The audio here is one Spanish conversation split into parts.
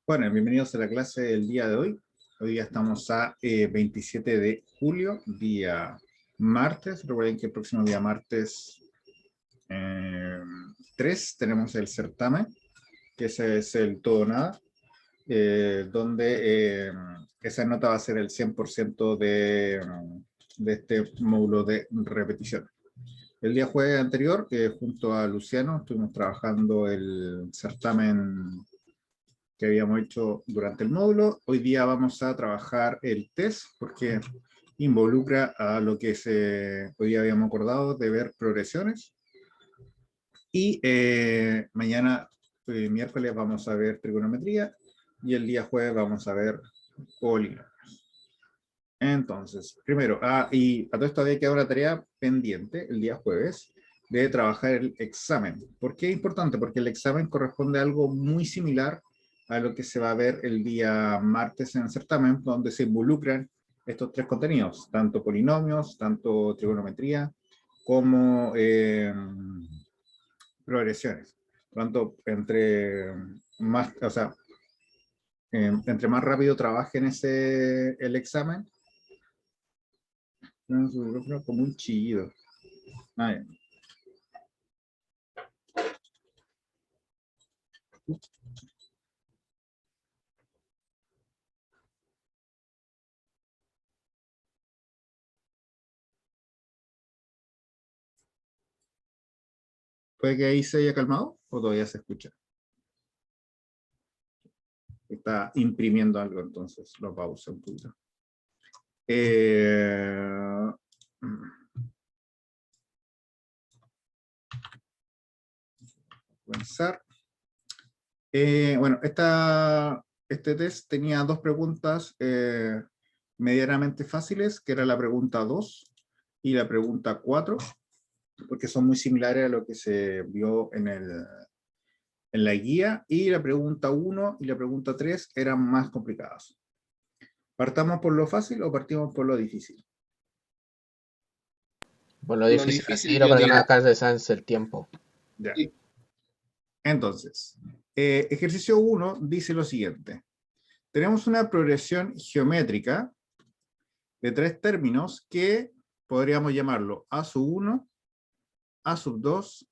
Bueno, bienvenidos a la clase del día de hoy. Hoy día estamos a 27 de julio, día martes. Recuerden que el próximo día martes 3 tenemos el certamen, que ese es el todo o nada, donde esa nota va a ser el 100% de este módulo de repetición. El día jueves anterior, junto a Luciano, estuvimos trabajando el certamen que habíamos hecho durante el módulo. Hoy día vamos a trabajar el test porque involucra a lo que hoy día habíamos acordado de ver progresiones. Y mañana, miércoles, vamos a ver trigonometría y el día jueves vamos a ver polinomios. Entonces, primero, y a todo esto había quedado una tarea pendiente el día jueves de trabajar el examen. ¿Por qué es importante? Porque el examen corresponde a algo muy similar a lo que se va a ver el día martes en el certamen, donde se involucran estos tres contenidos, tanto polinomios, tanto trigonometría, como progresiones. Por lo tanto, entre más rápido trabajen el examen, como un chillido. ¿Puede que ahí se haya calmado o todavía se escucha? Está imprimiendo algo, entonces lo pausa un poquito. Comenzar. Bueno, este test tenía dos preguntas medianamente fáciles, que era la pregunta 2 y la pregunta 4, porque son muy similares a lo que se vio en la guía, y la pregunta 1 y la pregunta 3 eran más complicadas. ¿Partamos por lo fácil o partimos por lo difícil? Por lo difícil al tiro para que no alcance el tiempo. Ya. Entonces, ejercicio 1 dice lo siguiente. Tenemos una progresión geométrica de tres términos que podríamos llamarlo A sub 1, A sub 2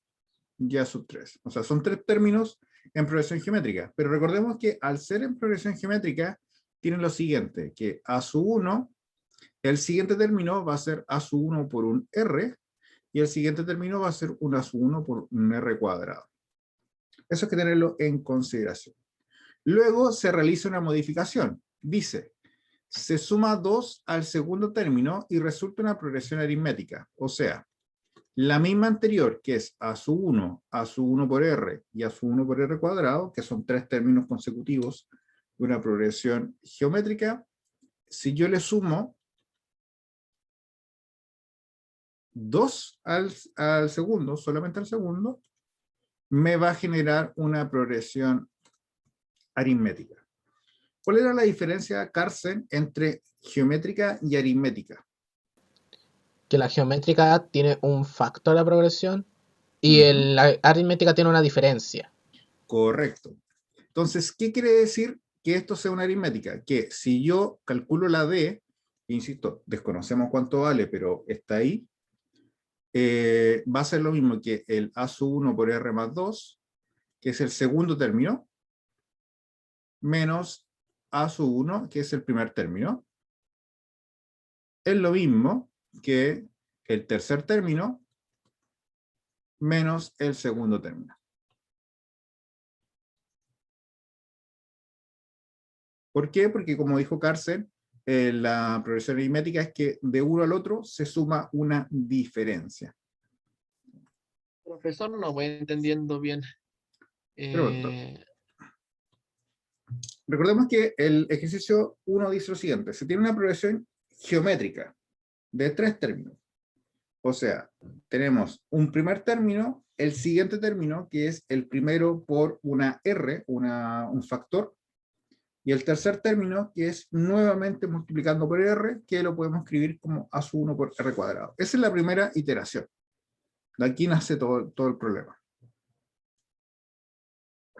y A sub 3. O sea, son tres términos en progresión geométrica. Pero recordemos que al ser en progresión geométrica, tienen lo siguiente, que A sub 1, el siguiente término va a ser A sub 1 por un R, y el siguiente término va a ser un A sub 1 por un R cuadrado. Eso hay que tenerlo en consideración. Luego se realiza una modificación. Dice, se suma 2 al segundo término y resulta una progresión aritmética. O sea, la misma anterior, que es A sub 1, A sub 1 por R y A sub 1 por R cuadrado, que son tres términos consecutivos de una progresión geométrica, si yo le sumo 2 al segundo, solamente al segundo, me va a generar una progresión aritmética. ¿Cuál era la diferencia, Carsten, entre geométrica y aritmética? Que la geométrica tiene un factor de progresión y la aritmética tiene una diferencia. Correcto. Entonces, ¿qué quiere decir que esto sea una aritmética? Que si yo calculo la D, insisto, desconocemos cuánto vale, pero está ahí, va a ser lo mismo que el A sub 1 por R más 2, que es el segundo término, menos A sub 1, que es el primer término. Es lo mismo que el tercer término menos el segundo término. ¿Por qué? Porque como dijo Carsten, la progresión aritmética es que de uno al otro se suma una diferencia. Profesor, no voy entendiendo bien. Recordemos que el ejercicio 1 dice lo siguiente. Se tiene una progresión geométrica de tres términos. O sea, tenemos un primer término, el siguiente término, que es el primero por una R, un factor, y el tercer término, que es nuevamente multiplicando por R, que lo podemos escribir como A sub 1 por R cuadrado. Esa es la primera iteración. De aquí nace todo el problema.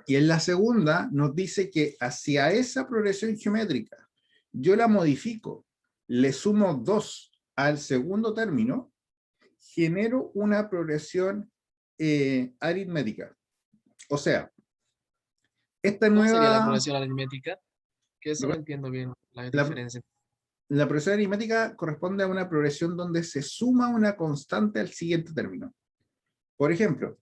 Y en la segunda nos dice que hacia esa progresión geométrica yo la modifico, le sumo 2 al segundo término, genero una progresión aritmética. O sea, esta ¿Cómo sería la nueva... progresión aritmética? Que eso no entiendo bien la La, diferencia. la progresión aritmética corresponde a una progresión donde se suma una constante al siguiente término. Por ejemplo,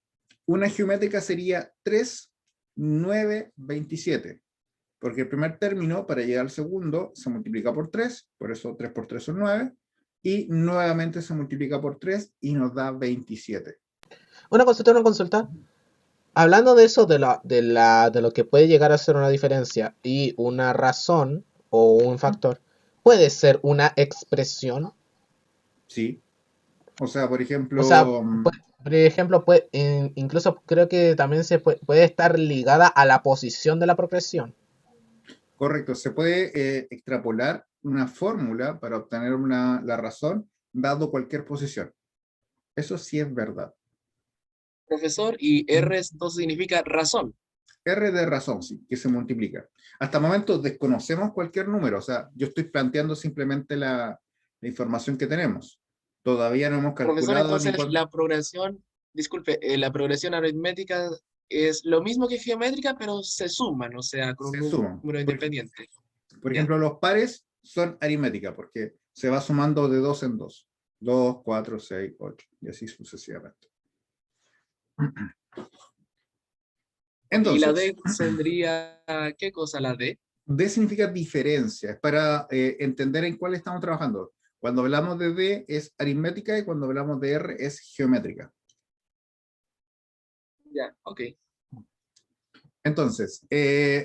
una geométrica sería 3, 9, 27. Porque el primer término, para llegar al segundo, se multiplica por 3, por eso 3 por 3 son 9, y nuevamente se multiplica por 3 y nos da 27. Una consulta. Hablando de eso, de lo que puede llegar a ser una diferencia y una razón o un factor, ¿puede ser una expresión? Sí. O sea, por O sea, ejemplo, por ejemplo, incluso creo que también puede estar ligada a la posición de la progresión. correcto, se puede extrapolar una fórmula para obtener la razón dado cualquier posición. Eso sí es verdad. Profesor, y R entonces significa razón. R de razón, sí, que se multiplica. Hasta el momento desconocemos cualquier número, o sea, yo estoy planteando simplemente la información que tenemos. Todavía no hemos Profesor, calculado ni entonces cuánto. la progresión, disculpe, la progresión aritmética es lo mismo que geométrica, pero se suman, o sea, con Se un suman. número independiente. Por Ya. ejemplo, los pares son aritmética, porque se va sumando de 2 en 2. 2, 4, 6, 8, y así sucesivamente. Y la Entonces, D tendría, ¿qué cosa la D? D significa diferencia, es para entender en cuál estamos trabajando. Cuando hablamos de D es aritmética y cuando hablamos de R es geométrica. Ya, ok. Entonces,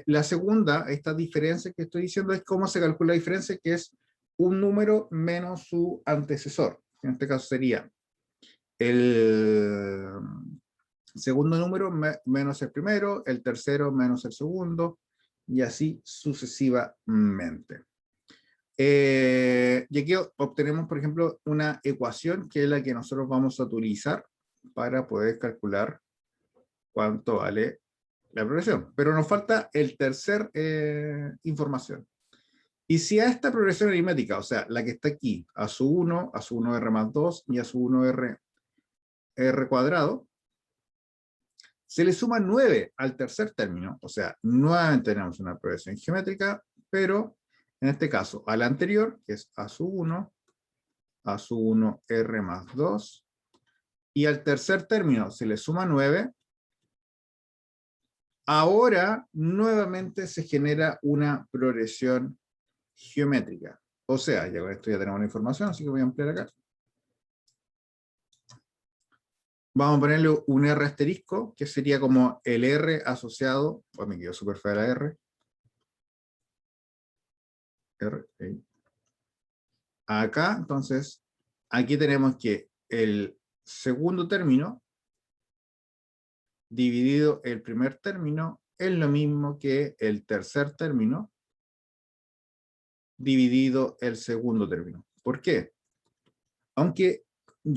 la segunda, esta diferencia que estoy diciendo es cómo se calcula la diferencia, que es un número menos su antecesor. En este caso sería el segundo número menos el primero, el tercero menos el segundo, y así sucesivamente. Y aquí obtenemos, por ejemplo, una ecuación que es la que nosotros vamos a utilizar para poder calcular cuánto vale la progresión. Pero nos falta el tercer información. Y si a esta progresión aritmética, o sea, la que está aquí, a su 1, a su 1R más 2 y a su 1R R cuadrado, se le suma 9 al tercer término, o sea, nuevamente tenemos una progresión geométrica, pero en este caso, al anterior, que es a su 1, a su 1 R más 2, y al tercer término se le suma 9, ahora nuevamente se genera una progresión geométrica. O sea, ya con esto ya tenemos la información, así que voy a ampliar acá. Vamos a ponerle un R asterisco, que sería como el R asociado, pues me quedó súper fea la R. Acá, entonces, aquí tenemos que el segundo término dividido el primer término es lo mismo que el tercer término dividido el segundo término. ¿Por qué? Aunque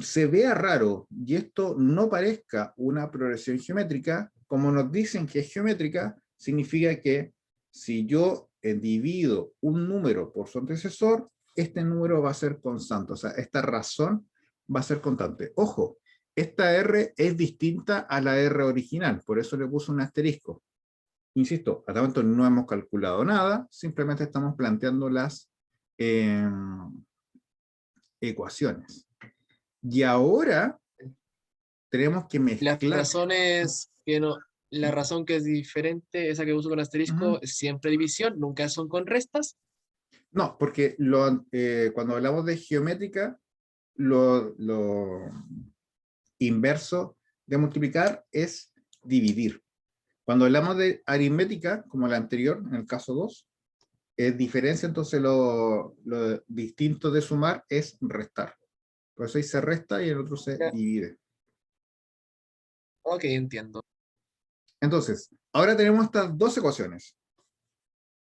se vea raro y esto no parezca una progresión geométrica, como nos dicen que es geométrica, significa que si yo divido un número por su antecesor, este número va a ser constante, o sea, esta razón va a ser constante. Ojo, esta R es distinta a la R original, por eso le puse un asterisco. Insisto, hasta el momento no hemos calculado nada, simplemente estamos planteando las ecuaciones. Y ahora tenemos que Las mezclar. razones que no, la razón que es diferente, esa que uso con asterisco, Ujú. es siempre división, nunca son con restas. No, porque cuando hablamos de geométrica, lo inverso de multiplicar es dividir. Cuando hablamos de aritmética, como la anterior, en el caso 2, es diferencia, entonces lo distinto de sumar es restar. Por eso ahí se resta y el otro se Ya. divide. Ok, entiendo. Entonces, ahora tenemos estas dos ecuaciones.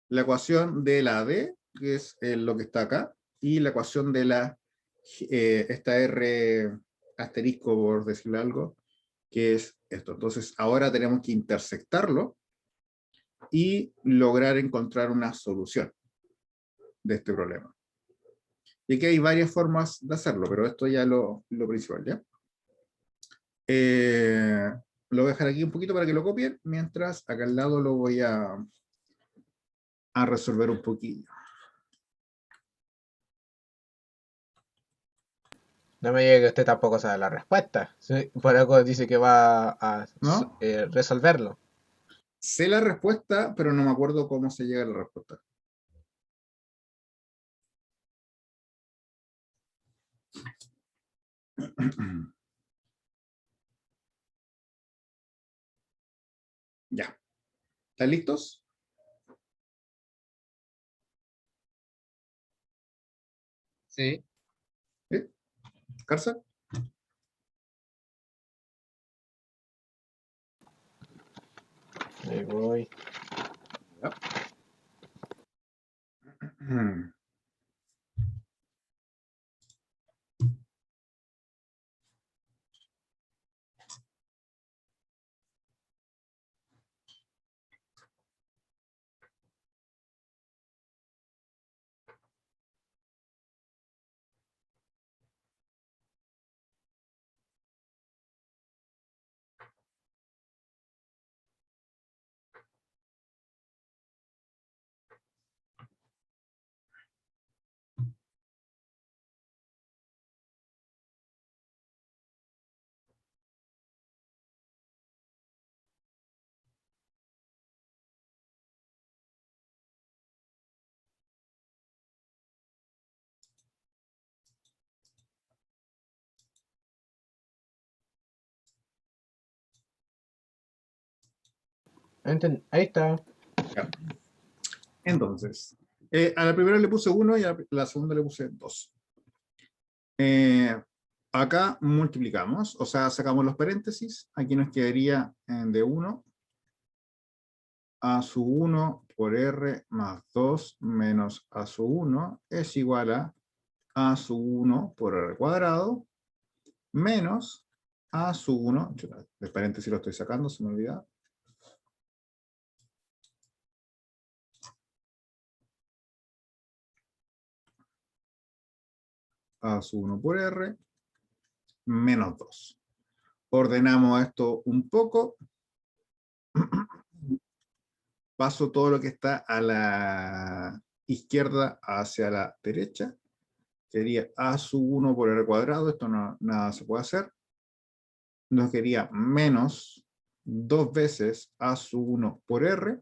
La ecuación de la D, que es lo que está acá, y la ecuación de esta R asterisco, por decirlo algo, que es esto. Entonces, ahora tenemos que intersectarlo y lograr encontrar una solución de este problema. Y aquí hay varias formas de hacerlo, pero esto ya es lo principal, ¿ya? Lo voy a dejar aquí un poquito para que lo copien, mientras acá al lado lo voy a resolver un poquillo. No me diga que usted tampoco sabe la respuesta. Sí, por algo dice que va a ¿No? resolverlo. Sé la respuesta, pero no me acuerdo cómo se llega a la respuesta. Ya. ¿Están listos? Sí. ¿Sí? ¿Carza? Ahí voy. Ya. Ahí está. Ya. Entonces, a la primera le puse 1 y a la segunda le puse 2. Acá multiplicamos, o sea, sacamos los paréntesis. Aquí nos quedaría de 1 a su 1 por r más 2 menos a su 1 es igual a su 1 por r cuadrado menos a su 1, el paréntesis lo estoy sacando, se me olvida, a su 1 por r menos 2. Ordenamos esto un poco. Paso todo lo que está a la izquierda hacia la derecha. Sería a su 1 por r cuadrado. Esto no, nada se puede hacer. Nos quedaría menos 2 veces a su 1 por r.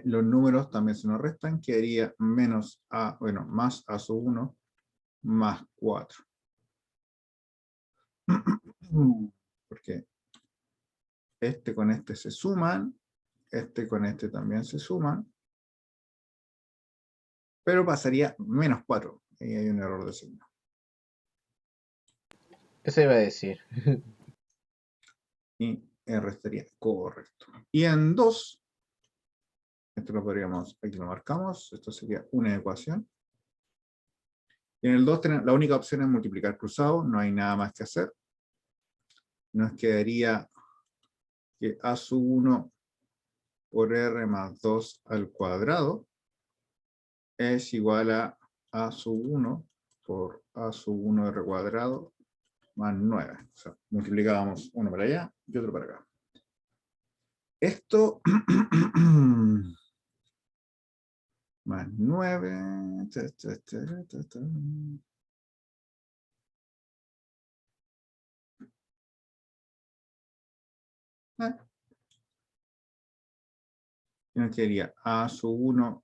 Los números también se nos restan. Quedaría menos a, bueno, más a su 1 más 4. Porque este con este se suman. Este con este también se suman. Pero pasaría menos 4. Ahí hay un error de signo. Eso iba a decir. Y R estaría correcto. Y en 2, esto lo podríamos, aquí lo marcamos, esto sería una ecuación. Y en el 2 la única opción es multiplicar cruzado, no hay nada más que hacer. Nos quedaría que a su 1 por r más 2 al cuadrado es igual a su 1 por a su 1 r cuadrado más 9. O sea, multiplicábamos uno para allá y otro para acá. Esto más 9. Y nos quedaría a su 1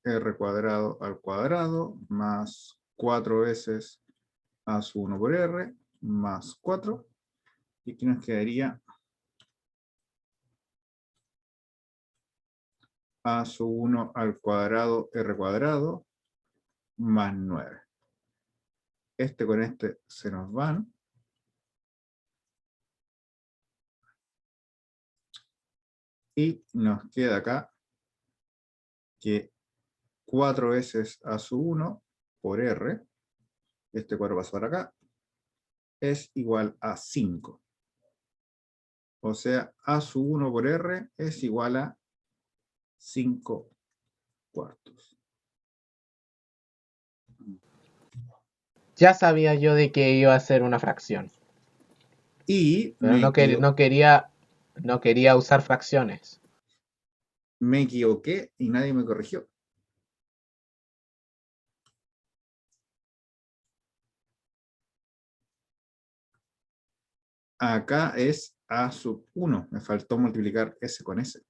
r cuadrado al cuadrado más 4 veces a su 1 por r más 4. Y aquí nos quedaría a su 1 al cuadrado r cuadrado más 9. Este con este se nos van. Y nos queda acá que 4 veces a su 1 por r, este 4 pasa para acá, es igual a 5. O sea, A sub 1 por R es igual a 5 cuartos. Ya sabía yo de que iba a ser una fracción, Y pero no quería usar fracciones. me equivoqué y nadie me corrigió. Acá es A sub 1. Me faltó multiplicar S con S.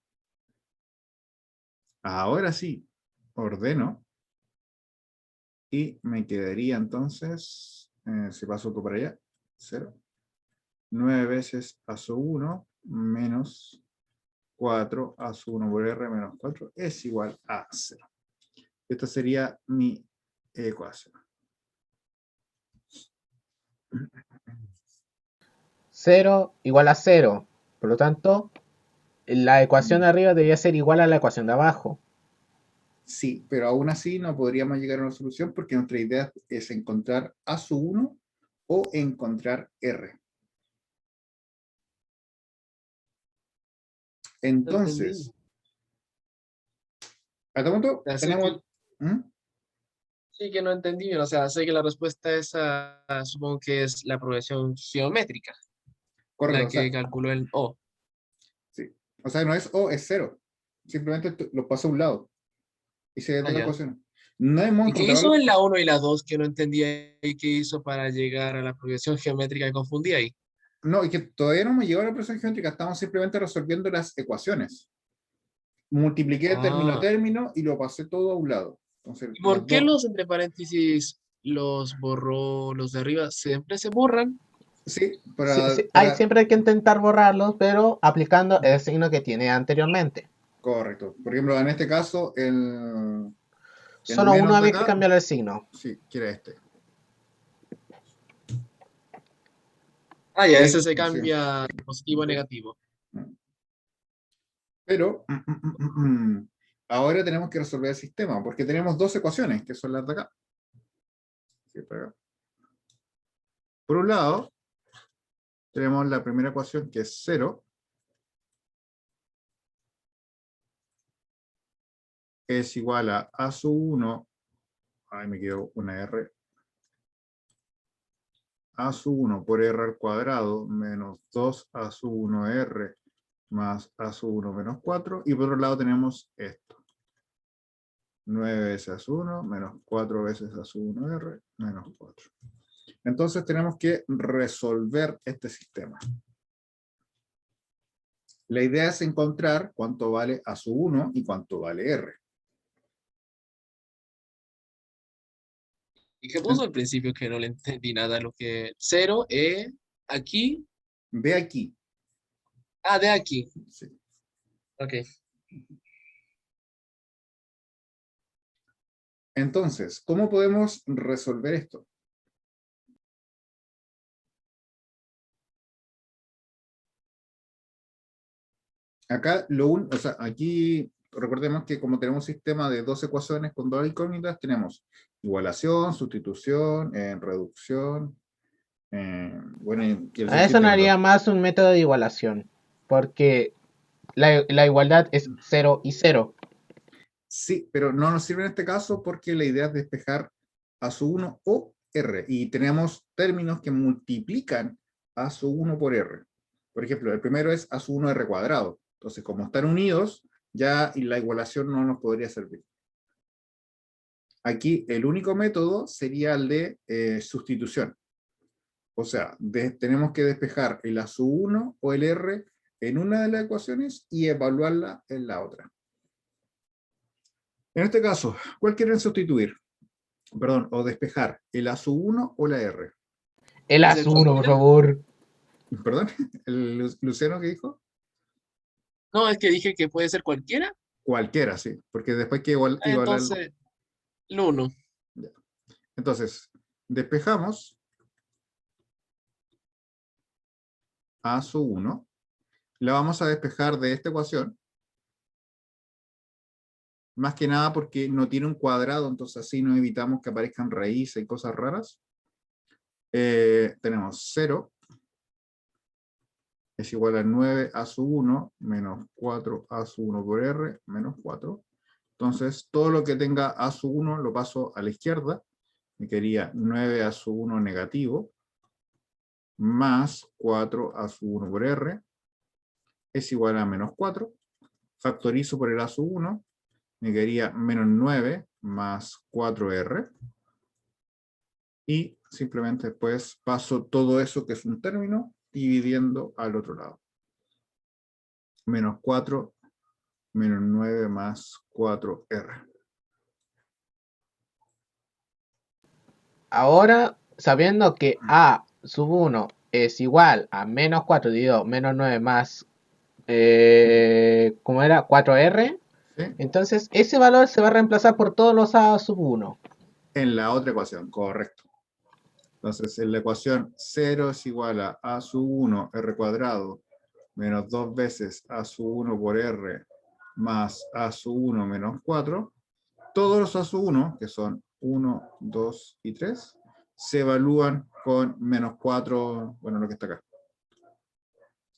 Ahora sí, ordeno. Y me quedaría entonces, si paso todo para allá, 0. 9 veces A sub 1 menos 4 A sub 1 por R menos 4 es igual a 0. Esta sería mi ecuación. 0 igual a 0. Por lo tanto, la ecuación de arriba debería ser igual a la ecuación de abajo. Sí, pero aún así no podríamos llegar a una solución porque nuestra idea es encontrar A sub 1 o encontrar R. No entendí. Entonces, ¿hasta punto? Así que Tenemos... ¿Mm? sí que no entendí bien. O sea, sé que la respuesta es supongo que es la progresión geométrica, Correcto, la o que sea, calculó el O. sí. O sea, no es O, es 0. Simplemente lo paso a un lado y se Ah, da la ya. ecuación. No hemos ¿Y qué encontrado... hizo en la uno y la 2 que no entendía y qué hizo para llegar a la progresión geométrica que confundí ahí? No, y que todavía no me llegó a la progresión geométrica, estamos simplemente resolviendo las ecuaciones. Multipliqué término a Ah. término y lo pasé todo a un lado. Entonces, ¿Y por las qué dos... los entre paréntesis los borró, los de arriba siempre se borran? Sí, Sí, sí, siempre hay que intentar borrarlos, pero aplicando el signo que tiene anteriormente. Correcto. Por ejemplo, en este caso, el Solo uno menos de había que acá, cambiar el signo. sí, quiere este. Ah, ya, ese Que, se sí. cambia de positivo a negativo. Pero ahora tenemos que resolver el sistema, porque tenemos dos ecuaciones, que son las de acá. Sí, para acá. Por un lado, tenemos la primera ecuación, que es 0, es igual a sub 1, ay, me quedó una R, A sub 1 por R al cuadrado menos 2A sub 1R más A sub 1 menos 4. Y por otro lado tenemos esto. 9 veces A sub 1 menos 4 veces A sub 1R menos 4. Entonces tenemos que resolver este sistema. La idea es encontrar cuánto vale A sub 1 y cuánto vale R. ¿Y qué puso al principio que no le entendí nada? Lo que 0, aquí, Ve aquí. de aquí. Sí. Ok. Entonces, ¿cómo podemos resolver esto? Acá, o sea, aquí recordemos que como tenemos un sistema de dos ecuaciones con dos incógnitas, tenemos igualación, sustitución, reducción, bueno, y el A eso no subsistema. haría más un método de igualación, porque la igualdad es 0 y 0. Sí, pero no nos sirve en este caso porque la idea es despejar a su 1 o R, y tenemos términos que multiplican a su 1 por R. Por ejemplo, el primero es a su 1 R cuadrado. Entonces, como están unidos, ya la igualación no nos podría servir. Aquí el único método sería el de sustitución. O sea, tenemos que despejar el A sub 1 o el R en una de las ecuaciones y evaluarla en la otra. En este caso, ¿cuál quieren sustituir? Perdón, o despejar, ¿el A sub 1 o la R? El ¿Puede ser A1, por cualquiera? favor. ¿Perdón? ¿El Luciano que dijo? No, es que dije que puede ser cualquiera. Cualquiera, sí, porque después hay que igualar. Entonces, el 1. Ya. Entonces, despejamos A sub 1, la vamos a despejar de esta ecuación, más que nada porque no tiene un cuadrado, entonces así no evitamos que aparezcan raíces y cosas raras. Tenemos 0 es igual a 9 a sub 1 menos 4 a sub 1 por r menos 4. Entonces, todo lo que tenga a sub 1 lo paso a la izquierda. Me quedaría 9 a sub 1 negativo más 4 a sub 1 por r es igual a menos 4. Factorizo por el a sub 1. Me quedaría menos 9 más 4r. Y simplemente después paso todo eso que es un término dividiendo al otro lado. Menos 4 menos 9 más 4r. Ahora, sabiendo que a sub 1 es igual a menos 4 dividido menos 9 más, ¿cómo era? 4r. ¿Sí? Entonces, ese valor se va a reemplazar por todos los a sub 1. En la otra ecuación, correcto. Entonces, en la ecuación 0 es igual a sub 1 r cuadrado menos 2 veces a sub 1 por r más a sub 1 menos 4, todos los a sub 1, que son 1, 2 y 3, se evalúan con menos 4, bueno, lo que está acá.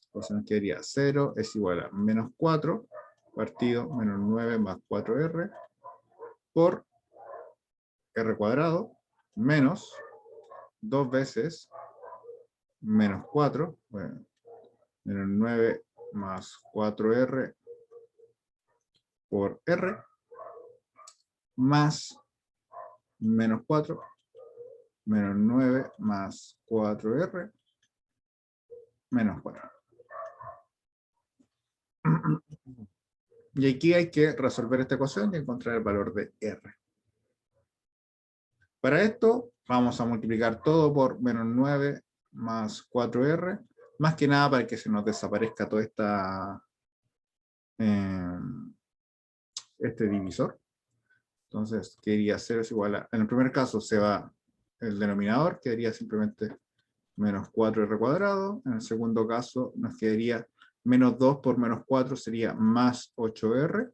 Entonces nos quedaría 0 es igual a menos 4 partido menos 9 más 4r por r cuadrado menos 2 veces menos 4, bueno, menos 9 más 4r por r más menos 4 menos 9 más 4r menos 4. Y aquí hay que resolver esta ecuación y encontrar el valor de r. Para esto vamos a multiplicar todo por menos 9 más 4r, más que nada para que se nos desaparezca toda esta este divisor. Entonces, quedaría 0 es igual a, en el primer caso se va el denominador, quedaría simplemente menos 4r cuadrado. En el segundo caso nos quedaría menos 2 por menos 4 sería más 8r.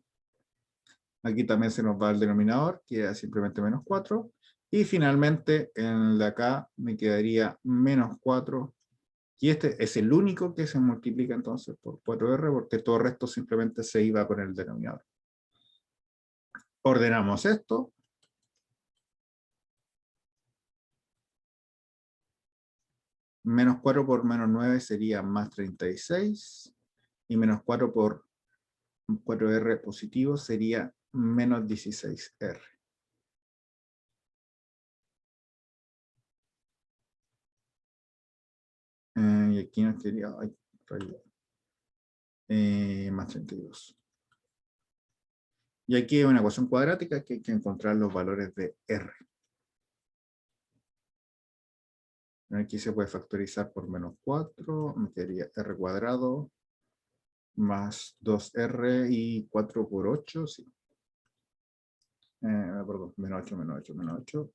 Aquí también se nos va el denominador, queda simplemente menos 4. Y finalmente, en el de acá me quedaría menos 4. Y este es el único que se multiplica entonces por 4r, porque todo el resto simplemente se iba con el denominador. Ordenamos esto. Menos 4 por menos 9 sería más 36. Y menos 4 por 4r positivo sería menos 16r. Y aquí nos quedaría más 32. Y aquí hay una ecuación cuadrática que hay que encontrar los valores de r. Aquí se puede factorizar por menos 4, me quedaría r cuadrado más 2r y 4 por 8, sí. Perdón, menos 8, menos 8, menos 8.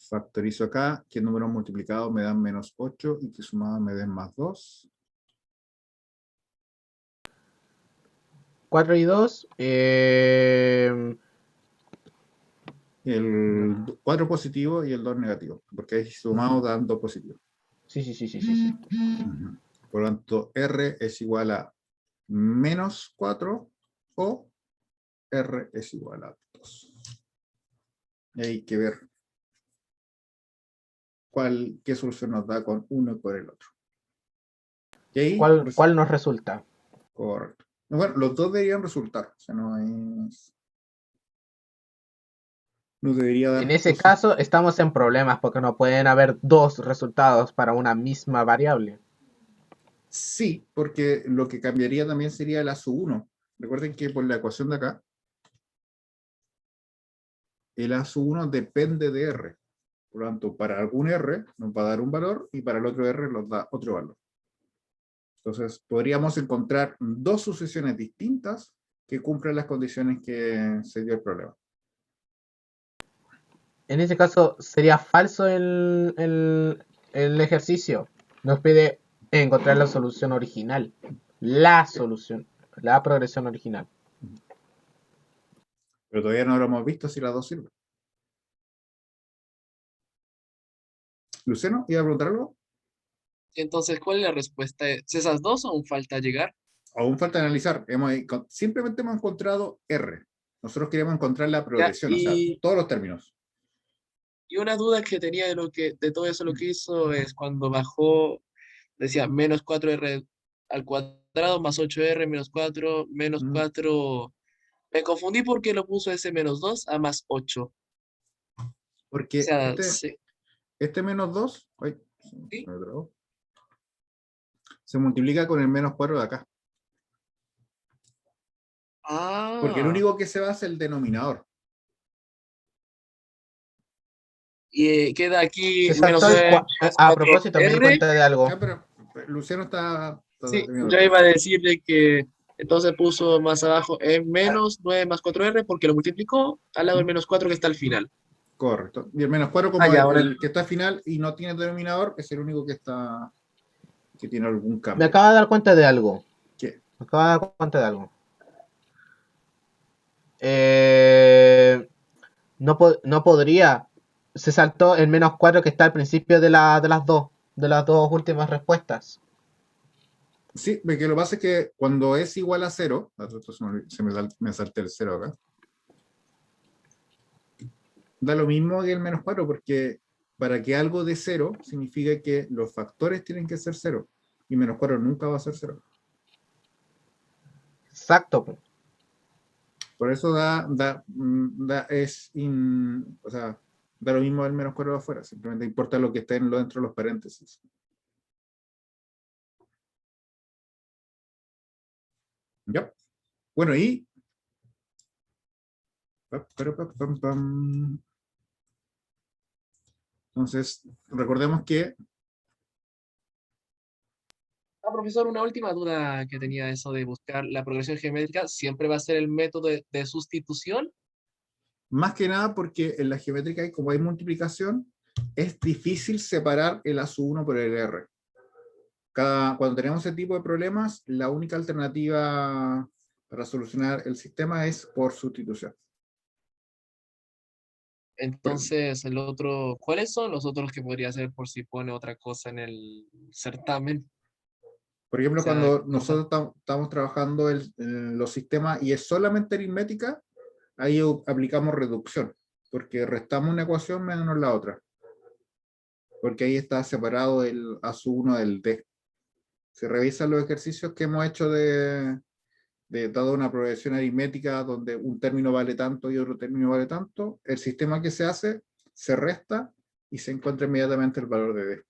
Factorizo acá, que números multiplicados me dan menos 8 y que sumados me den más 2. 4 y 2. El 4 positivo y el 2 negativo, porque ahí sumados dan 2 positivos. Sí, sí, sí, sí, sí, sí. Por lo tanto, r es igual a menos 4 o r es igual a 2. Y hay que ver qué solución nos da con uno y por el otro. Y ahí, ¿Cuál nos resulta? correcto. Bueno, los dos deberían resultar. O sea, no debería dar. En ese caso, estamos en problemas porque no pueden haber dos resultados para una misma variable. Sí, porque lo que cambiaría también sería el a sub 1. Recuerden que por la ecuación de acá, el a sub 1 depende de r. Por lo tanto, para algún r nos va a dar un valor y para el otro r nos da otro valor. Entonces, podríamos encontrar dos sucesiones distintas que cumplen las condiciones que se dio el problema. En ese caso, sería falso el ejercicio. Nos pide encontrar la solución original. La solución. La progresión original. Pero todavía no lo hemos visto si las dos sirven. Luciano, ¿iba a preguntar algo? Entonces, ¿cuál es la respuesta? ¿Es esas dos o aún falta llegar? Aún falta analizar. Simplemente hemos encontrado R. Nosotros queremos encontrar la Ya, progresión, o sea, todos los términos. y una duda que tenía de todo eso lo que hizo es cuando bajó, decía menos 4r al cuadrado más 8r menos 4 menos Mm, 4. Me confundí porque lo puso ese menos 2 a más 8. O Porque sea, este menos 2 ay, sí. me trabó, se multiplica con el menos 4 de acá. Porque el Ah, único que se va es el denominador. y queda aquí Se menos saltó 9 más a propósito, me di 4r. cuenta de algo. Pero Luciano está Sí, terminando yo de iba a hablar. decirle que entonces puso más abajo menos 9 más 4r porque lo multiplicó al lado del ¿Mm? menos 4 que está al final. Correcto. Y el menos 4 Ah, como ya, ahora el que está al final y no tiene denominador, es el único que tiene algún Me cambio. acabo de dar cuenta de algo. ¿Qué? Me acabo de dar cuenta de algo. Eh, no podría. Se saltó el menos 4 que está al principio de las dos últimas respuestas. Sí, porque lo que pasa es que cuando es igual a 0, me salté el 0 acá, da lo mismo que el menos 4 porque para que algo de 0 significa que los factores tienen que ser 0 y menos 4 nunca va a ser 0. Exacto. Por eso o sea, da lo mismo el menos 4 de afuera, simplemente importa lo que esté dentro de los paréntesis. ¿Ya? Bueno, y entonces, recordemos que profesor, una última duda que tenía eso de buscar la progresión geométrica, ¿siempre va a ser el método de sustitución? más que nada porque en la geométrica, como hay multiplicación, es difícil separar el A sub 1 por el R. Cuando tenemos ese tipo de problemas, la única alternativa para solucionar el sistema es por sustitución. Entonces, el otro, ¿cuáles son los otros que podría hacer por si pone otra cosa en el certamen? Por O ejemplo, sea, cuando cosas. nosotros estamos trabajando en los sistemas y es solamente aritmética, ahí aplicamos reducción, porque restamos una ecuación menos la otra, porque ahí está separado el A sub 1 del D. Si revisan los ejercicios que hemos hecho de dado una progresión aritmética donde un término vale tanto y otro término vale tanto, el sistema que se hace se resta y se encuentra inmediatamente el valor de D.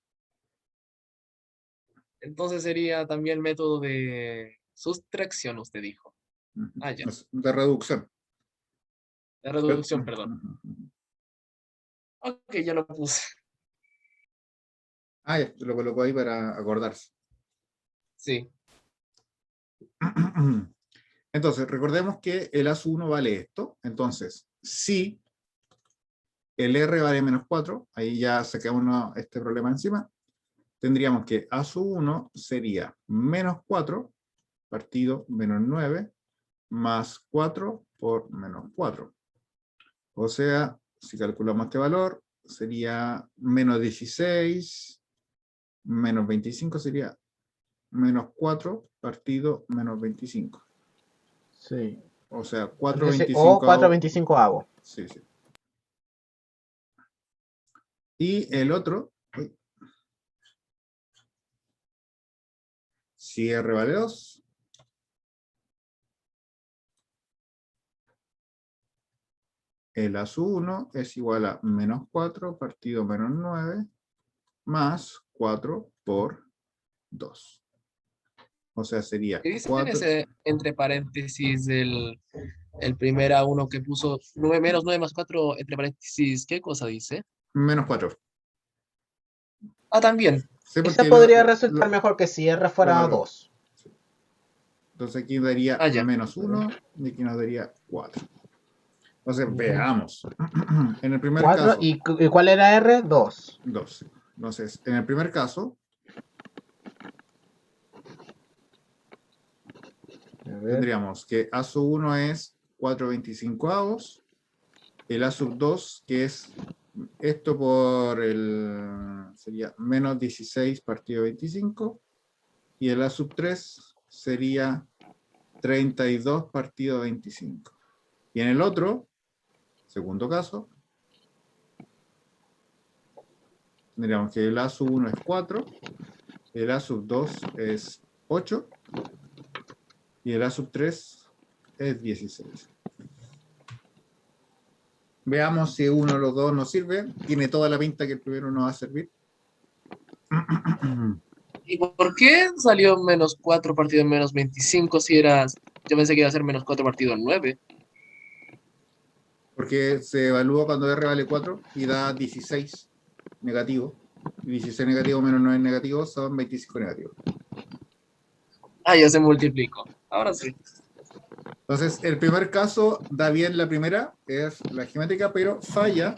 Entonces sería también método de sustracción, usted dijo. Ah, ya. De reducción. De reducción, perdón. Ok, ya lo puse. Ah, ya, lo colocó ahí para acordarse. Sí. Entonces, recordemos que el A sub 1 vale esto. Entonces, si el R vale menos 4, ahí ya sacamos este problema encima, tendríamos que A sub 1 sería menos 4 partido menos 9 más 4 por menos 4. O sea, si calculamos este valor, sería menos 16, menos 25 sería menos 4 partido menos 25. Sí. O sea, O 4,25 hago. 4,25 hago. Sí, sí. Y el otro, si R vale 2, el A sub 1 es igual a menos 4 partido menos 9 más 4 por 2. O sea, sería ¿Qué dice en 4 ese entre paréntesis el primer a uno que puso 9 menos 9 más 4 entre paréntesis? ¿Qué cosa dice? menos 4. Ah, también. Sí, Esa porque podría resultar mejor que si R fuera claro. 2. Sí. Entonces aquí daría Ah, ya. menos 1 y aquí nos daría 4. Entonces, Ujú. veamos. En el primer 4. caso, ¿Y cuál era R? 2. 2. Entonces, en el primer caso, A ver. tendríamos que A sub 1 es 4,25 avos, el A sub 2, que es Esto por sería menos 16 partido 25. Y el A sub 3 sería 32 partido 25. Y en el otro, segundo caso, tendríamos que el A sub 1 es 4, el A sub 2 es 8 y el A sub 3 es 16. Veamos si uno de los dos nos sirve. Tiene toda la pinta que el primero nos va a servir. ¿Y por qué salió menos 4 partidos menos 25 si eras... Yo pensé que iba a ser menos 4 partidos 9. Porque se evalúa cuando R vale 4 y da 16 negativo. Y 16 negativo menos 9 negativo son 25 negativos. Ah, ya se multiplicó. Ahora sí. Entonces, el primer caso da bien la primera, es la geométrica, pero falla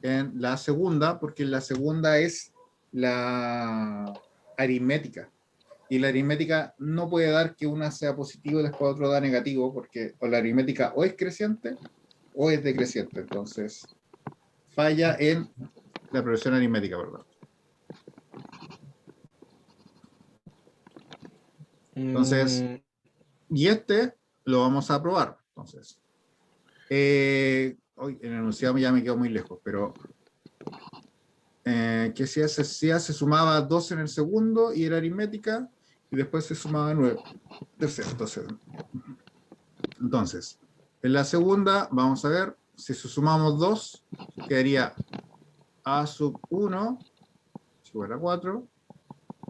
en la segunda, porque la segunda es la aritmética. Y la aritmética no puede dar que una sea positivo y después otro da negativo, porque o la aritmética o es creciente o es decreciente. Entonces, falla en la progresión aritmética, ¿verdad? Entonces, y este lo vamos a probar. Entonces, hoy en el enunciado ya me quedo muy lejos, pero que si se sumaba 2 en el segundo y era aritmética, y después se sumaba 9. Tercero, entonces, en la segunda vamos a ver, si sumamos 2, quedaría A sub 1 es igual a 4,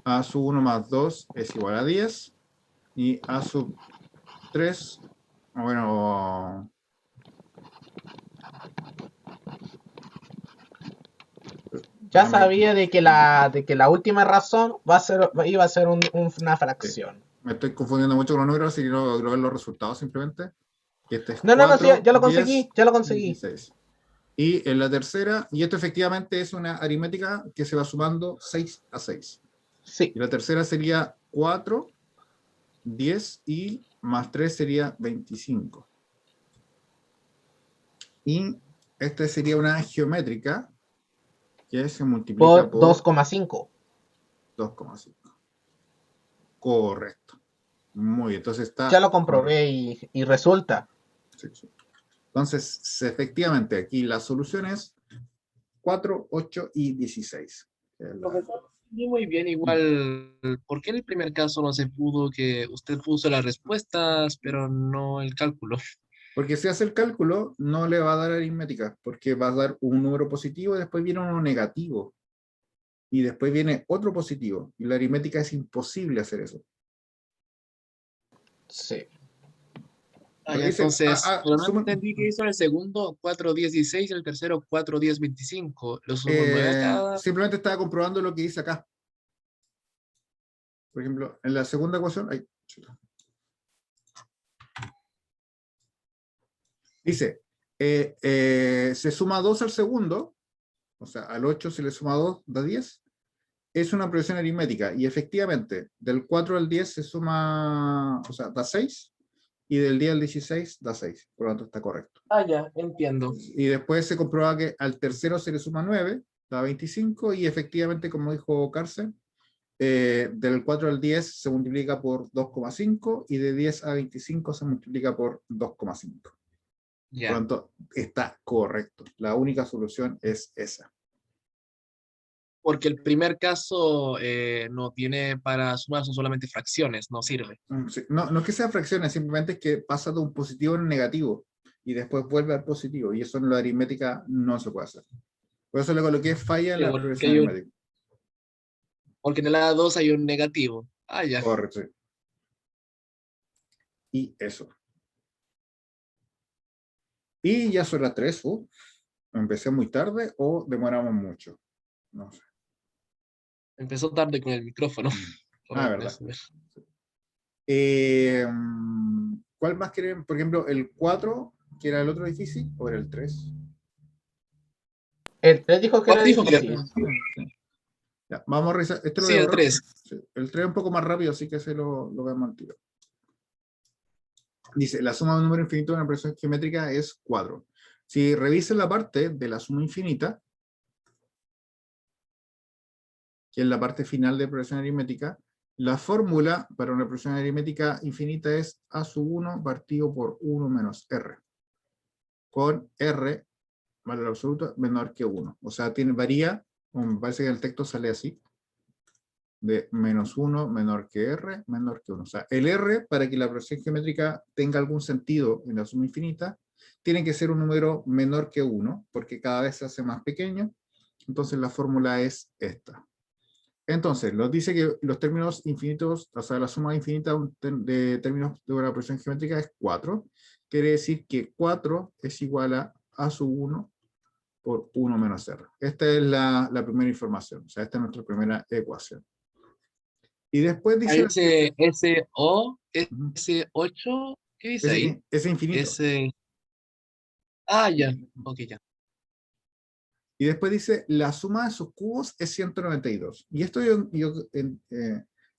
A sub 1 más 2 es igual a 10, y A sub 3, bueno, ya sabía de que la última razón iba a ser una fracción. me estoy confundiendo mucho con los números, así que quiero ver los resultados simplemente. Este es No, 4, sí, ya lo 10, conseguí, ya lo conseguí. 16. Y en la tercera, y esto efectivamente es una aritmética que se va sumando 6 a 6. Sí. Y la tercera sería 4, 10 y más 3 sería 25. Y esta sería una geométrica que se multiplica Por 2,5. 2,5. Correcto. Muy bien, entonces está... Ya lo comprobé y resulta. Sí, sí. Entonces, efectivamente, aquí la solución es 4, 8 y 16. Profesor, entendí muy bien igual. ¿Por qué en el primer caso no se pudo que usted puso las respuestas, pero no el cálculo? Porque si hace el cálculo, no le va a dar aritmética, porque va a dar un número positivo y después viene uno negativo. Y después viene otro positivo. Y la aritmética es imposible hacer eso. Sí. Ah, Porque ya, dice, entonces, pero no suma- entendí que hizo en el segundo 4, 10, 16 y el tercero 4, 10, 25. Lo sumo 9 a cada. simplemente estaba comprobando lo que dice acá. Por ejemplo, en la segunda ecuación, dice, se suma 2 al segundo, o sea, al 8 se le suma 2, da 10. Es una progresión aritmética, y efectivamente, del 4 al 10 se suma, o sea, da 6, y del 10 al 16 da 6, por lo tanto está correcto. Ah, ya, entiendo. Y después se comprueba que al tercero se le suma 9, da 25, y efectivamente, como dijo Carsten, del 4 al 10 se multiplica por 2,5 y de 10 a 25 se multiplica por 2,5. Por lo Ya. tanto, está correcto. La única solución es esa. Porque el primer caso no tiene para sumar, son solamente fracciones, no sirve. Sí, no es que sea fracciones, simplemente es que pasa de un positivo en un negativo y después vuelve al positivo, y eso en la aritmética no se puede hacer. Por eso le coloqué falla en Sí, la porque, progresión aritmética. porque en el A2 hay un negativo. Ah, ya. Correcto. Sí. Y eso. Y ya son las 3. ¿Empecé muy tarde o demoramos mucho? No sé. Empezó tarde con el micrófono. Verdad. ¿Cuál más quieren? Por ejemplo, el 4, que era el otro difícil, o era el 3. El 3 dijo que era Dijo que difícil. Ya, vamos a revisar. Este sí, el 3. Sí, el 3 es un poco más rápido, así que se lo vemos al tiro. Dice, la suma de un número infinito de una progresión geométrica es 4. Si revisen la parte de la suma infinita, que es la parte final de progresión aritmética, la fórmula para una progresión aritmética infinita es a sub 1 partido por 1 menos r, con r, valor absoluto, menor que 1. O sea, varía, me parece que el texto sale así, de menos 1 menor que r, menor que 1. O sea, el r, para que la progresión geométrica tenga algún sentido en la suma infinita, tiene que ser un número menor que 1, porque cada vez se hace más pequeño. Entonces la fórmula es esta. Entonces, nos dice que los términos infinitos, o sea, la suma infinita de términos de una progresión geométrica es 4. Quiere decir que 4 es igual a sub 1 por 1 menos r. Esta es la primera información. O sea, esta es nuestra primera ecuación. Y después dice... Ahí ese O, Ujú. ese 8, ¿qué dice ahí? Ese infinito. Ese... Ah, ya, ok, ya. Y después dice, la suma de sus cubos es 192. Y esto yo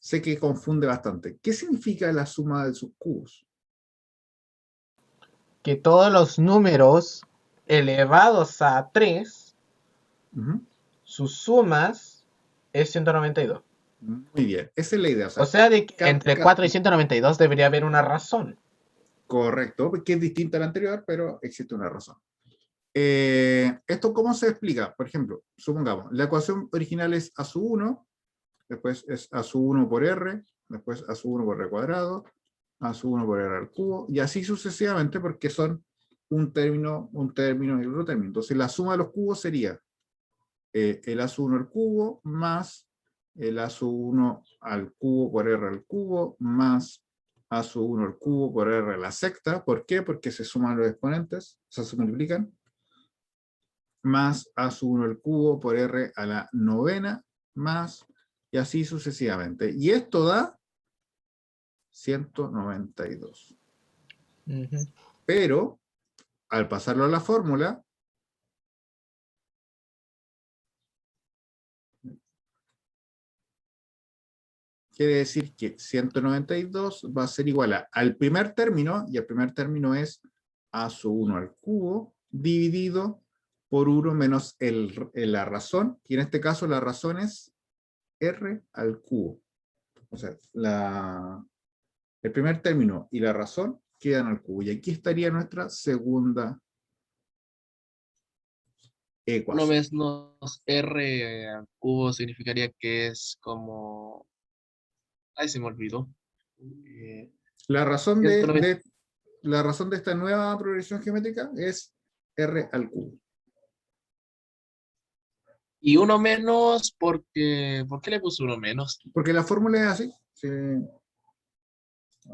sé que confunde bastante. ¿Qué significa la suma de sus cubos? Que todos los números elevados a 3, Ujú. sus sumas es 192. Muy bien, esa es la idea. O sea, de que ca- entre ca- 4 y 192 debería haber una razón. correcto, que es distinta a la anterior, pero existe una razón. ¿Esto cómo se explica? Por ejemplo, supongamos, la ecuación original es a sub 1, después es a sub 1 por r, después a sub 1 por r cuadrado, a sub 1 por r al cubo, y así sucesivamente, porque son un término y otro término. Entonces la suma de los cubos sería el a sub 1 al cubo más el a sub 1 al cubo por r al cubo más a sub 1 al cubo por r a la sexta. ¿Por qué? Porque se suman los exponentes, o sea, se multiplican, más a sub 1 al cubo por r a la novena, más, y así sucesivamente. Y esto da 192. Ujú. Pero, al pasarlo a la fórmula, quiere decir que 192 va a ser igual al primer término, y el primer término es a sub 1 al cubo, dividido por 1 menos la razón, y en este caso la razón es r al cubo. O sea, el primer término y la razón quedan al cubo. Y aquí estaría nuestra segunda 1 ecuación. menos R al cubo significaría que es como... Ay, se me olvidó. La razón 190. la razón de esta nueva progresión geométrica es r al cubo. Y 1 menos porque... ¿Por qué le puse 1 menos? Porque la fórmula es así. Sí.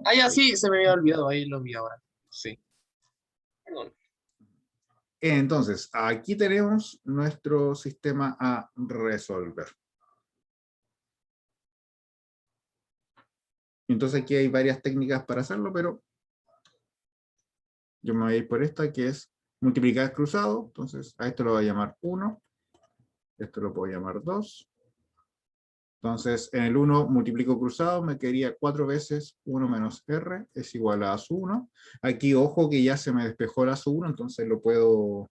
Ah, ya sí, se me había olvidado. Ahí lo vi ahora. Sí. Perdón. Entonces, aquí tenemos nuestro sistema a resolver. Entonces aquí hay varias técnicas para hacerlo, pero yo me voy a ir por esta, que es multiplicar cruzado. Entonces, a esto lo voy a llamar 1. Esto lo puedo llamar 2. Entonces, en el 1 multiplico cruzado, me quedaría 4 veces 1 menos r es igual a sub 1. Aquí, ojo, que ya se me despejó la sub 1, entonces lo puedo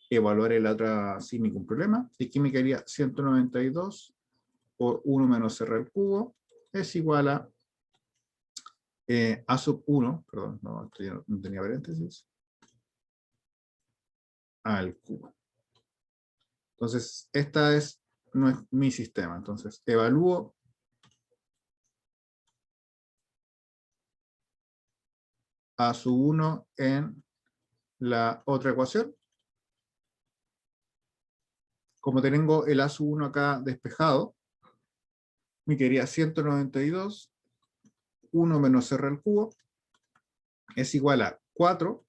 evaluar en la otra sin ningún problema. Y aquí me quedaría 192 por 1 menos r al cubo es igual a sub 1, perdón, no, esto ya no tenía paréntesis, al cubo. Entonces, esta es mi sistema. Entonces, evalúo a sub 1 en la otra ecuación. Como tengo el a sub 1 acá despejado, me quedaría 192, 1 menos r al cubo, es igual a 4,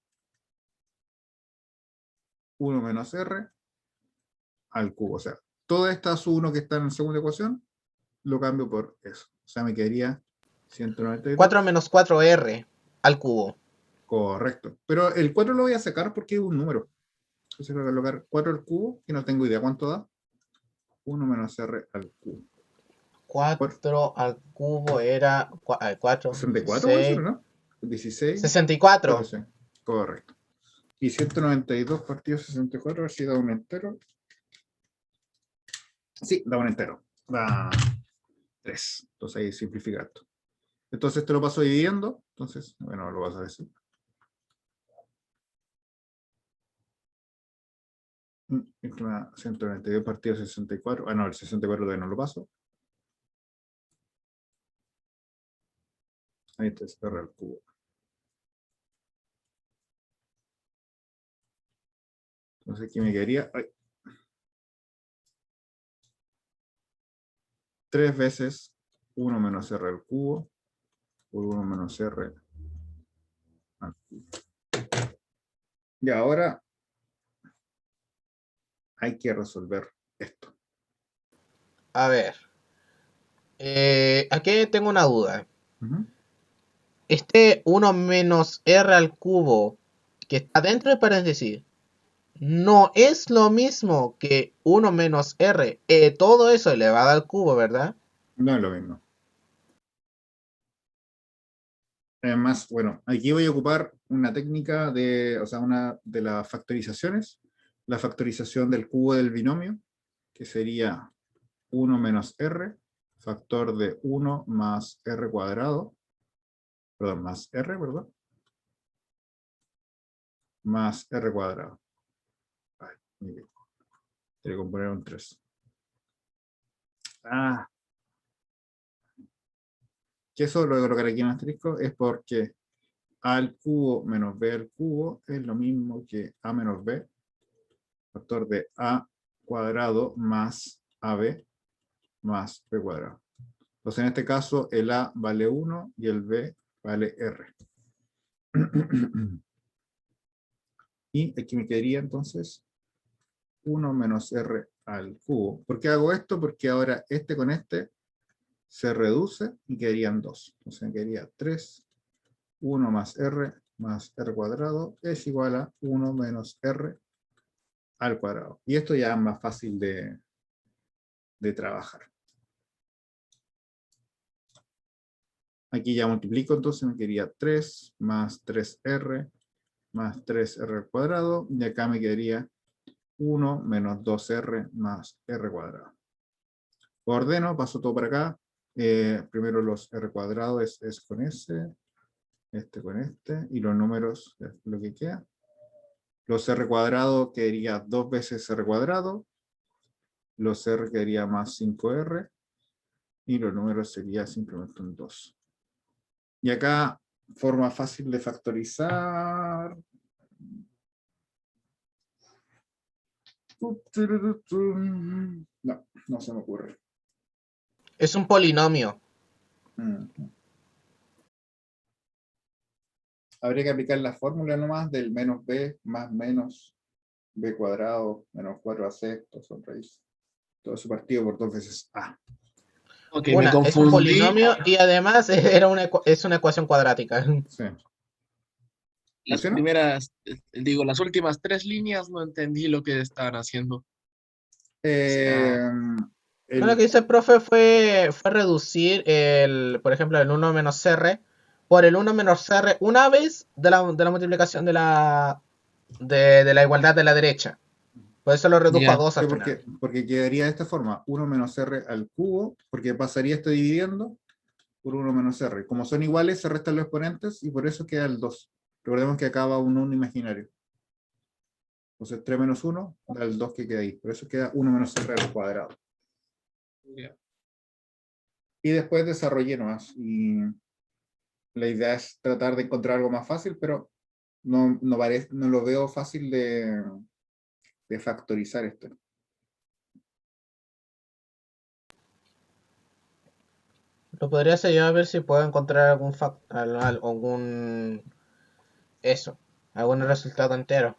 1 menos r al cubo. O sea, toda esta a sub 1 que está en la segunda ecuación, lo cambio por eso. O sea, me quedaría 192. 4 menos 4r al cubo. Correcto. Pero el 4 lo voy a sacar porque es un número. Entonces voy a colocar 4 al cubo, que no tengo idea cuánto da. 1 menos r al cubo. 4 al cubo era 4, 64 puede ser, 6. ¿no? 16. 64. Sí, correcto. Y 192 partido 64, a ver si da un entero. Sí, da un entero. Da 3. Entonces ahí simplifica esto. Entonces te lo paso dividiendo. Entonces, bueno, lo vas a decir. Esto me da 192 partido 64. Ah, no, el 64 todavía no lo paso. Ahí está, R al cubo. Entonces aquí me quedaría 3 veces 1 menos R al cubo por 1 menos R al cubo. Y ahora hay que resolver esto. A ver. Aquí tengo una duda. Este 1 menos r al cubo que está dentro del paréntesis no es lo mismo que 1 menos r. Todo eso elevado al cubo, ¿verdad? No es lo mismo. Además, bueno, aquí voy a ocupar una técnica de, o sea, una de las factorizaciones, la factorización del cubo del binomio, que sería 1 menos r, factor de 1 más r cuadrado, perdón, más r, ¿verdad? Más r cuadrado. Ay, tengo que componer un 3. Ah, que eso lo voy a colocar aquí en asterisco, es porque a al cubo menos b al cubo es lo mismo que a menos b, factor de a cuadrado más ab más b cuadrado. Entonces en este caso el a vale 1 y el b vale r. Y aquí me quedaría entonces 1 menos r al cubo. ¿Por qué hago esto? Porque ahora este con este se reduce y quedarían 2. Entonces me quedaría 3, 1 más r cuadrado es igual a 1 menos r al cuadrado. Y esto ya es más fácil de trabajar. Aquí ya multiplico, entonces me quedaría 3 más 3r más 3r al cuadrado. Y acá me quedaría 1 menos 2r más r cuadrado. Ordeno, paso todo para acá. Primero los r cuadrados es con este con este, y los números es lo que queda. Los r cuadrado quedaría 2 veces r cuadrado. Los r quedaría más 5r. Y los números sería simplemente un 2. Y acá, forma fácil de factorizar. No, no se me ocurre. Es un polinomio. Habría que aplicar la fórmula nomás del menos b más menos b cuadrado menos 4ac, todos son raíces. Todo eso partido por 2 veces a. Ok, me Es un confundí. polinomio y además es una ecuación cuadrática. Sí. Las ¿Funciona? primeras, digo, las últimas 3 líneas no entendí lo que estaban haciendo. O sea, Lo El, que dice el profe fue reducir por ejemplo, el 1 menos r por el 1 menos r una vez de la multiplicación de la igualdad de la derecha. Por eso lo redujo a ya. 2 sí, al final. porque quedaría de esta forma, 1 menos r al cubo, porque pasaría esto dividiendo por 1 menos r. Como son iguales, se restan los exponentes y por eso queda el 2. Recordemos que acaba un 1 imaginario. Entonces 3 menos 1 da el 2 que queda ahí. Por eso queda 1 menos r al cuadrado. Ya. Y después desarrollé nomás. Y la idea es tratar de encontrar algo más fácil, pero no lo veo fácil de factorizar esto. Lo podría hacer yo a ver si puedo encontrar algún resultado entero.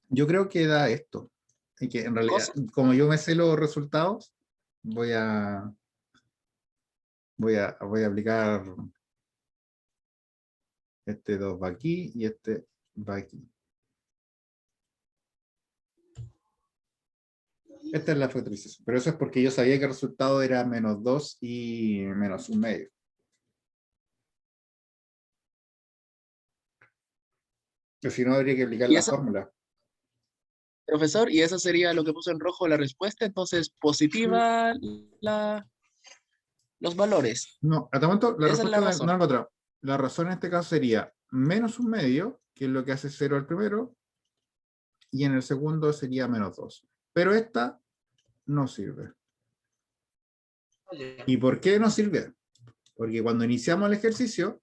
Yo creo que da esto. Y que en realidad, Cosa. como yo me sé los resultados, voy a aplicar este 2 va aquí y este va aquí. Esta es la factorización. Pero eso es porque yo sabía que el resultado era menos 2 y menos un medio. Pero si no, habría que aplicar Y la eso, fórmula. profesor, y eso sería lo que puso en rojo la respuesta, entonces positiva los valores. No, hasta el momento la Esa es respuesta la no razón. la encontrado. La razón en este caso sería menos un medio, que es lo que hace 0 al primero, y en el segundo sería menos 2. Pero esta no sirve. ¿Y por qué no sirve? Porque cuando iniciamos el ejercicio,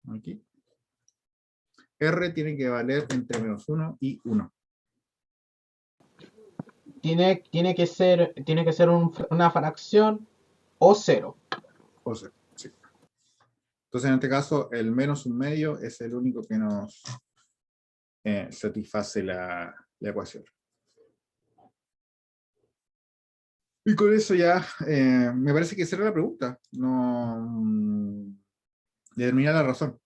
aquí, R tiene que valer entre menos 1 y 1. Tiene que ser una fracción o cero. O sea, sí. Entonces, en este caso, el menos un medio es el único que nos satisface la ecuación. Y con eso ya, me parece que esa era la pregunta. No determinar la razón.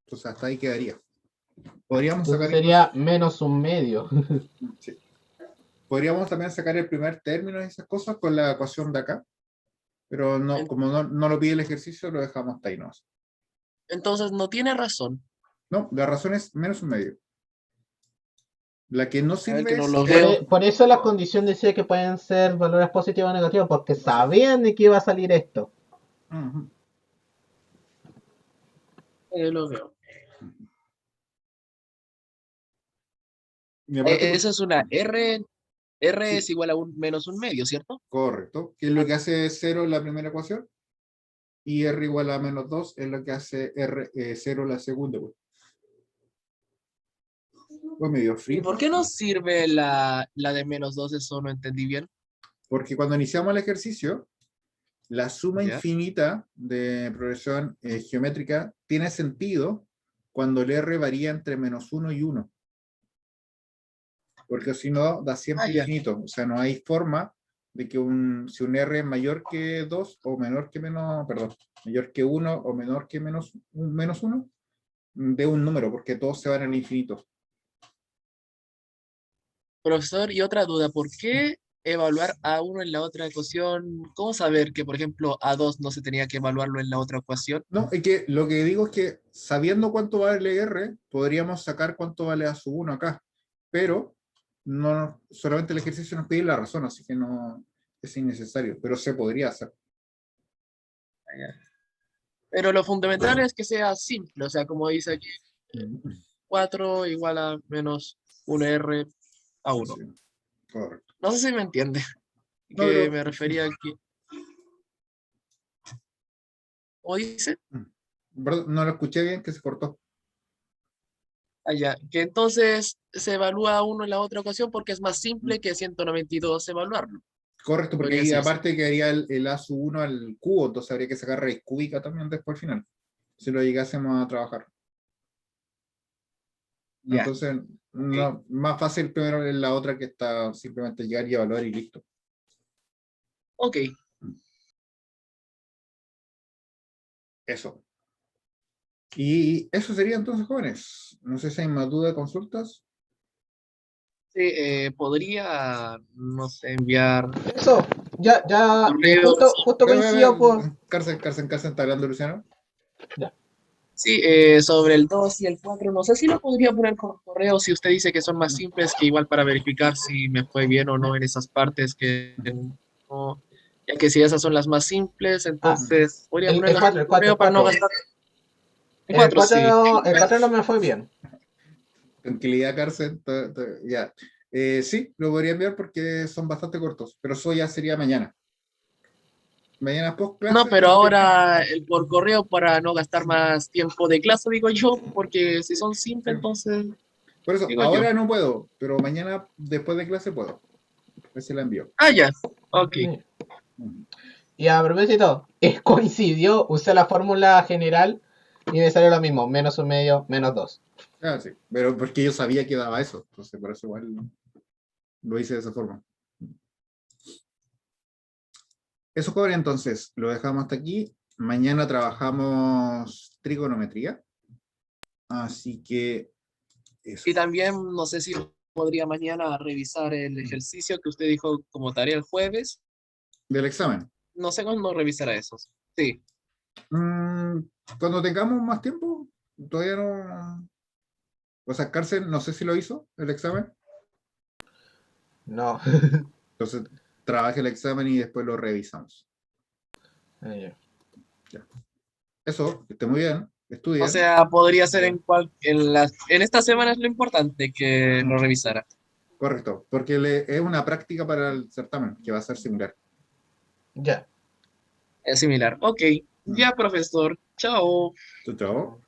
Entonces, hasta ahí quedaría. Podríamos Entonces sacar incluso, sería menos un medio. sí. Podríamos también sacar el primer término y esas cosas con la ecuación de acá, pero no, como no lo pide el ejercicio, lo dejamos hasta ahí, ¿no? Entonces no tiene razón. No, la razón es menos un medio. La que no A ver sirve que no es lo Por, veo. por eso la condición decía que pueden ser valores positivos o negativos, porque sabían de que iba a salir esto. Ujú. Lo veo. Y aparte, Eso es una R. R es sí, igual a un menos un medio, ¿cierto? correcto. Que es lo Ah, que hace 0 en la primera ecuación, y R igual a menos 2 es lo que hace 0 en la segunda. Pues medio ¿Y frío. por qué no sirve la de menos 2? Eso no entendí bien. Porque cuando iniciamos el ejercicio, la suma ¿Ya? infinita de progresión geométrica tiene sentido cuando el R varía entre menos 1 y 1. Porque si no, da Ah, siempre ya. infinito. O sea, no hay forma de que si un R es mayor que 2 o menor que menos, perdón, mayor que 1 o menor que menos 1, dé un número, porque todos se van al infinito. Profesor, y otra duda, ¿por qué evaluar a uno en la otra ecuación? ¿Cómo saber que, por ejemplo, a 2 no se tenía que evaluarlo en la otra ecuación? No, es que lo que digo es que sabiendo cuánto vale R, podríamos sacar cuánto vale a su 1 acá. Pero no, solamente el ejercicio nos pide la razón, así que no es innecesario, pero se podría hacer. Pero lo fundamental es que sea simple, o sea, como dice aquí, Mm, 4 igual a menos 1R a sí, 1. correcto. No sé si me entiende, No, que pero me refería aquí. ¿Cómo dice? perdón, no lo escuché bien, que se cortó. Allá, que entonces se evalúa uno en la otra ocasión porque es más Mm, simple que 192 evaluarlo, correcto, porque podría ahí decirse. aparte quedaría el A sub 1 al cubo, entonces habría que sacar raíz cúbica también después al final, si lo llegásemos a trabajar. Ya, Entonces, ok. no, más fácil primero en la otra, que está simplemente llegar y evaluar y listo. Ok, Eso. Y eso sería entonces, jóvenes. No sé si hay más dudas, consultas. sí, podría, no sé, enviar Eso, ya, correos. justo coincido por. Cárcel, está hablando Luciano. Ya. Sí, sobre el 2 y el 4 no sé si lo podría poner con correo si usted dice que son más simples, que igual para verificar si me fue bien o no en esas partes, que no, ya que si esas son las más simples, Ah, entonces podría el ponerlas 4 con el 4 correo el para no 4 gastar. El El 4 4 sí. no, el 4 no me fue bien. Tranquilidad, cárcel. Ya. Sí, lo podría enviar porque son bastante cortos, pero eso ya sería mañana. Mañana post No, clase pero tendría. ahora por correo para no gastar más tiempo de clase, digo yo, porque si son Sí. simples, entonces, Por eso, digo yo. ahora no puedo, pero mañana después de clase puedo. Pues se la envío. Ah, ya, ok. Ujú. Y a propósito, coincidió, usé la fórmula general y me salió lo mismo, menos un medio, menos 2. Ah, sí, pero porque yo sabía que daba eso, entonces por eso igual lo hice de esa forma. Eso, joven, entonces, lo dejamos hasta aquí. Mañana trabajamos trigonometría, así que eso. Y también no sé si podría mañana revisar el ejercicio que usted dijo como tarea el jueves. Del examen. No sé cuándo revisará eso. Sí. Mm, cuando tengamos más tiempo, todavía no. O sea, Cárcel, no sé si lo hizo el examen. No. Entonces, trabaje el examen y después lo revisamos. Ya. Ya. Eso, que esté muy bien. O Estudien. sea, podría ser en esta semana es lo importante que lo revisara. Correcto, porque es una práctica para el certamen que va a ser similar. Ya. Es similar. Ok, ya, profesor. Chao. Chao, chao.